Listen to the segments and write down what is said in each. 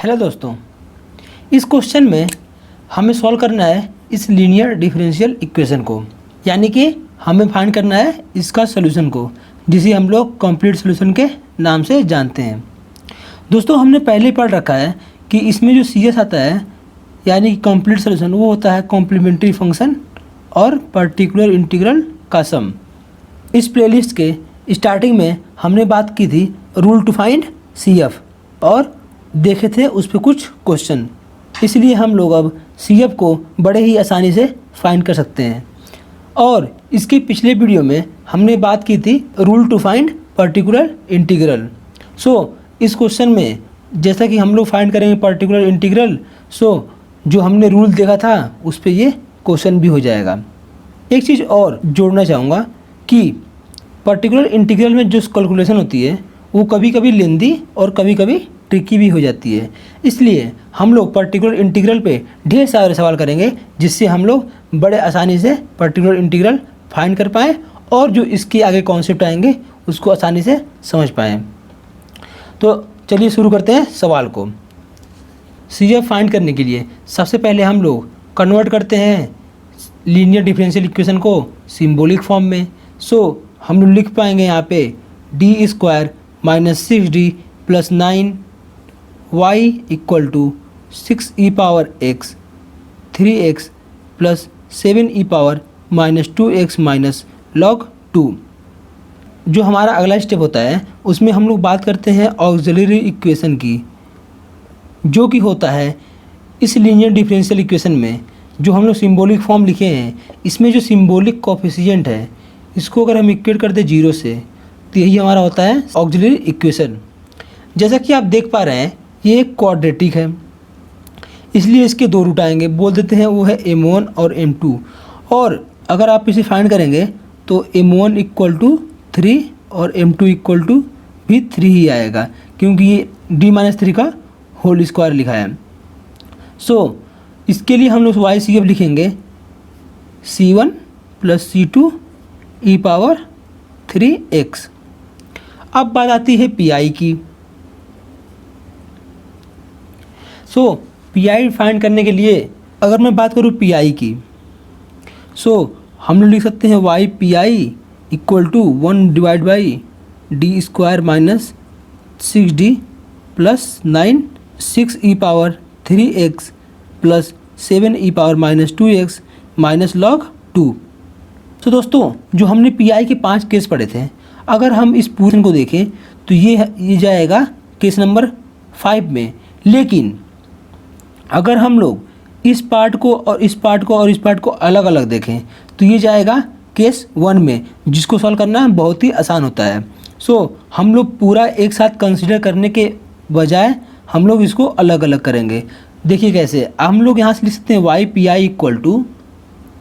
Hello दोस्तों, इस question में हमें सॉल्व करना है इस लीनियर डिफरेंशियल इक्वेशन को, यानी कि हमें फाइंड करना है इसका सॉल्यूशन को, जिसे हम लोग कंप्लीट सॉल्यूशन के नाम से जानते हैं। दोस्तों, हमने पहले पढ़ रखा है कि इसमें जो CS आता है यानी कि कंप्लीट सॉल्यूशन, वो होता है कॉम्प्लीमेंट्री फंक्शन और पर्टिकुलर इंटीग्रल का सम। इस प्लेलिस्ट के स्टार्टिंग में हमने बात की थी रूल टू फाइंड CF और देखे थे उस पर कुछ क्वेश्चन, इसलिए हम लोग अब CF को बड़े ही आसानी से फाइंड कर सकते हैं। और इसके पिछले वीडियो में हमने बात की थी rule to find particular integral. इस क्वेश्चन में जैसा कि हम लोग फाइंड करेंगे पर्टिकुलर इंटीग्रल, जो हमने रूल देखा था उस पर ये क्वेश्चन भी हो जाएगा। एक चीज़ और जोड़ना चाहूँगा कि पर्टिकुलर इंटीग्रल में जो कैलकुलेशन होती है वो कभी कभी लेंदी और कभी कभी ट्रिकी भी हो जाती है, इसलिए हम लोग पर्टिकुलर इंटीग्रल पे ढेर सारे सवाल करेंगे जिससे हम लोग बड़े आसानी से पर्टिकुलर इंटीग्रल फाइंड कर पाएँ और जो इसके आगे कॉन्सेप्ट आएंगे उसको आसानी से समझ पाएँ। तो चलिए शुरू करते हैं सवाल को। CF फाइंड करने के लिए सबसे पहले हम लोग कन्वर्ट करते हैं लीनियर डिफरेंशियल इक्वेशन को सिंबॉलिक फॉर्म में। हम लोग लिख पाएंगे यहाँ पे d² - 6d + 9y = 6e⁻x 3x + 7e⁻- 2x - log 2। जो हमारा अगला स्टेप होता है उसमें हम लोग बात करते हैं ऑक्सिलरी इक्वेशन की, जो कि होता है इस लीनियर डिफरेंशियल इक्वेशन में जो हम लोग सिंबॉलिक फॉर्म लिखे हैं, इसमें जो सिंबॉलिक कोफिशिएंट है इसको अगर हम इक्वेट कर दें 0 से तो यही हमारा होता है ऑक्सिलरी इक्वेशन। जैसा कि आप देख पा रहे हैं ये एक क्वाड्रेटिक है, इसलिए इसके 2 रूट आएंगे, बोल देते हैं वो है M1 और M2। और अगर आप इसे फाइंड करेंगे तो M1 = 3 और M2 = भी 3 ही आएगा, क्योंकि ये d-3 का होल स्क्वायर लिखा है। इसके लिए हम लोग YCF लिखेंगे C1 + C2 e⁻3x। अब बात आती है PI की। PI फाइंड करने के लिए अगर मैं बात करूँ PI की, हम लोग लिख सकते हैं YPI = 1/d² - 6d + 9 6e⁻3x + 7e⁻- 2x - log 2। दोस्तों, जो हमने PI के 5 केस पढ़े थे, अगर हम इस पूरे को देखें तो ये जाएगा केस नंबर 5 में। लेकिन अगर हम लोग इस पार्ट को और इस पार्ट को और इस पार्ट को अलग अलग देखें तो ये जाएगा केस 1 में, जिसको सॉल्व करना बहुत ही आसान होता है। हम लोग पूरा एक साथ कंसिडर करने के बजाय हम लोग इसको अलग अलग करेंगे। देखिए कैसे, हम लोग यहाँ से लिख सकते हैं YPI =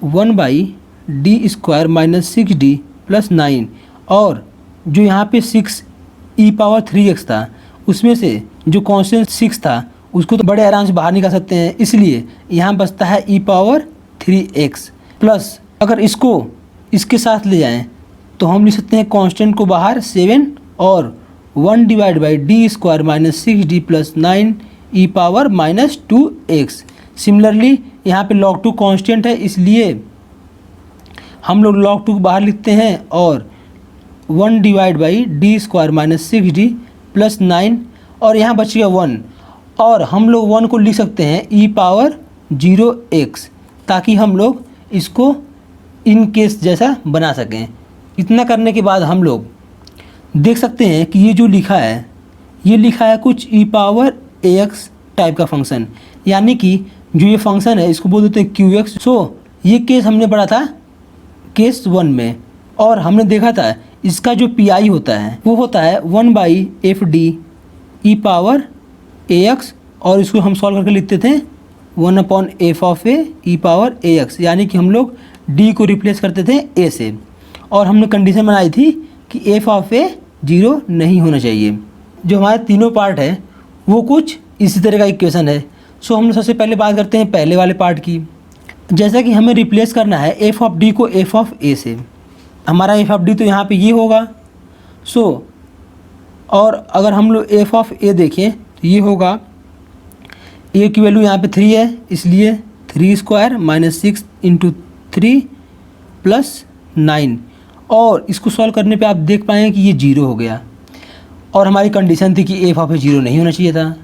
1/d² - 6d + 9, और जो यहाँ पे 6e⁻3x था उसमें से जो कांस्टेंट 6 था उसको तो बड़े आराम से बाहर निकाल सकते हैं, इसलिए यहाँ बचता है e⁻3x प्लस, अगर इसको इसके साथ ले जाएं तो हम लिख सकते हैं कांस्टेंट को बाहर 7 और 1/d² - 6d + 9e⁻- 2x। Similarly यहाँ पे log 2 कांस्टेंट है, इसलिए हम लोग log 2 बाहर लिखते हैं और 1/d² - 6d + 9, और यहाँ बचेगा 1, और हम लोग 1 को लिख सकते हैं e⁻0x, ताकि हम लोग इसको इन केस जैसा बना सकें। इतना करने के बाद हम लोग देख सकते हैं कि ये जो लिखा है ये लिखा है कुछ e⁻ax टाइप का फंक्शन, यानी कि जो ये फंक्शन है इसको बोल देते हैं QX। ये केस हमने पढ़ा था केस 1 में, और हमने देखा था इसका जो PI होता है वो होता है 1/fd e⁻ax, और इसको हम सॉल्व करके लिखते थे 1/f(a) e⁻ax, यानी कि हम लोग d को रिप्लेस करते थे a से, और हमने कंडीशन बनाई थी कि f(a) 0 नहीं होना चाहिए। जो हमारे तीनों पार्ट है वो कुछ इसी तरह का इक्वेशन है। हम सबसे पहले बात करते हैं पहले वाले पार्ट की। जैसा कि हमें रिप्लेस करना है f(d) को f(a) से, हमारा f(d) तो यहाँ पे ये होगा। और अगर हम लोग f(a) देखें तो ये होगा ए की वैल्यू यहाँ पे 3 है, इसलिए 3 स्क्वायर माइनस 6 इंटू 3 प्लस 9, और इसको सॉल्व करने पे आप देख पाएंगे कि ये 0 हो गया, और हमारी कंडीशन थी कि एफ ऑफ ए 0 नहीं होना चाहिए था।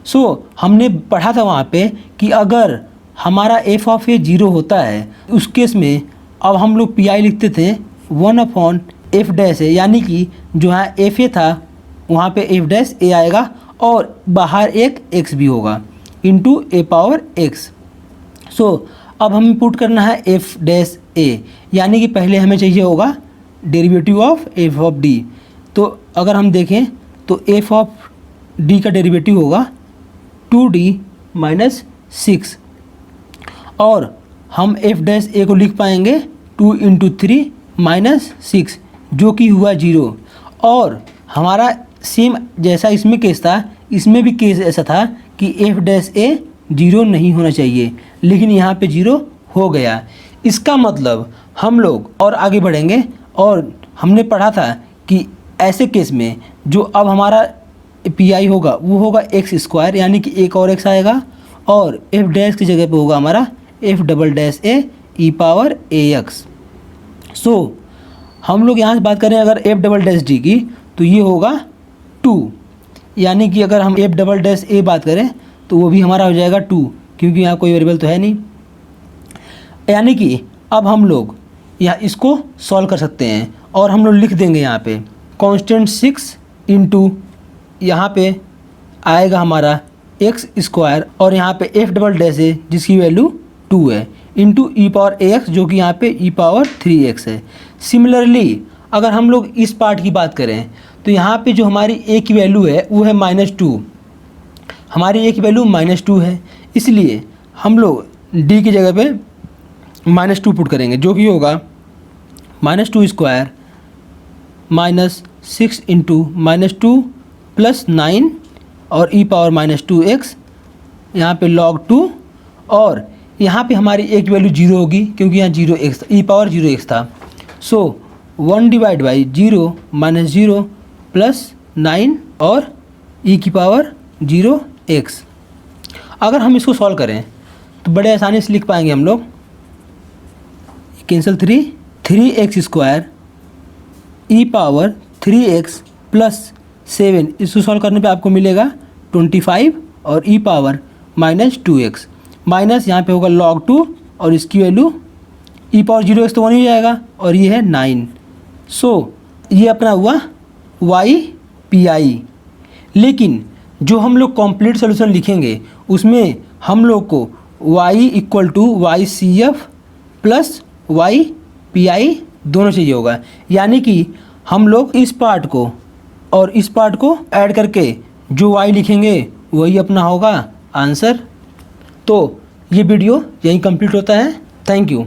सो हमने पढ़ा था वहाँ पे कि अगर हमारा एफ ऑफ ए 0 होता है उस केस में अब हम लोग पी आई लिखते थे 1/f है, यानी कि जो यहाँ एफ ए था वहाँ पे f' ए आएगा और बाहर एक x भी होगा इंटू ए पावर x। सो अब हमें पुट करना है f', यानी कि पहले हमें चाहिए होगा derivative of f of d। तो अगर हम देखें तो f ऑफ d का डेरिवेटिव होगा 2d माइनस 6, और हम f' को लिख पाएंगे 2 इंटू 3 माइनस 6 जो कि हुआ 0। और हमारा सेम जैसा इसमें केस था, इसमें भी केस ऐसा था कि f' 0 नहीं होना चाहिए, लेकिन यहाँ पे 0 हो गया। इसका मतलब हम लोग और आगे बढ़ेंगे, और हमने पढ़ा था कि ऐसे केस में जो अब हमारा पी आई होगा वो होगा एक्स स्क्वायर, यानी कि एक और x आएगा, और f' की जगह पे होगा हमारा f'' ई पावर ax। सो हम लोग यहाँ से बात करें अगर f'' की, तो ये होगा 2, यानी कि अगर हम f'' बात करें तो वो भी हमारा हो जाएगा 2, क्योंकि यहाँ कोई वेरिएबल तो है नहीं। यानी कि अब हम लोग यहाँ इसको सॉल्व कर सकते हैं, और हम लोग लिख देंगे यहाँ पे कांस्टेंट 6 इंटू यहाँ पे आएगा हमारा एक्स स्क्वायर, और यहाँ पे f'' है जिसकी वैल्यू 2 है, इंटू ई पावर ax जो कि यहाँ पे ई पावर 3x है। सिमिलरली अगर हम लोग इस पार्ट की बात करें तो यहाँ पे जो हमारी a की वैल्यू है वो है -2, हमारी a की वैल्यू -2 है, इसलिए हम लोग d की जगह पे -2 पुट करेंगे, जो कि होगा -2 स्क्वायर माइनस 6 इंटू -2 प्लस 9 और ई पावर -2x, यहाँ पे log 2, और यहाँ पे हमारी a की वैल्यू 0 होगी क्योंकि यहाँ 0x ई पावर 0x था। सो 1/0 माइनस 0 प्लस 9 और e की पावर 0x। अगर हम इसको सॉल्व करें तो बड़े आसानी से लिख पाएंगे हम लोग, कैंसिल 3x स्क्वायर ई पावर 3x प्लस 7, इसको सॉल्व करने पे आपको मिलेगा 25 और ई पावर -2x, माइनस यहाँ पे होगा log 2 और इसकी वैल्यू ई पावर 0x तो 1 ही जाएगा, और ये है 9। सो ये अपना हुआ YPI। लेकिन जो हम लोग कंप्लीट सोल्यूशन लिखेंगे उसमें हम लोग को y = YCF प्लस YPI दोनों चाहिए होगा, यानी कि हम लोग इस पार्ट को और इस पार्ट को ऐड करके जो y लिखेंगे वही अपना होगा आंसर। तो ये वीडियो यहीं कंप्लीट होता है। Thank you.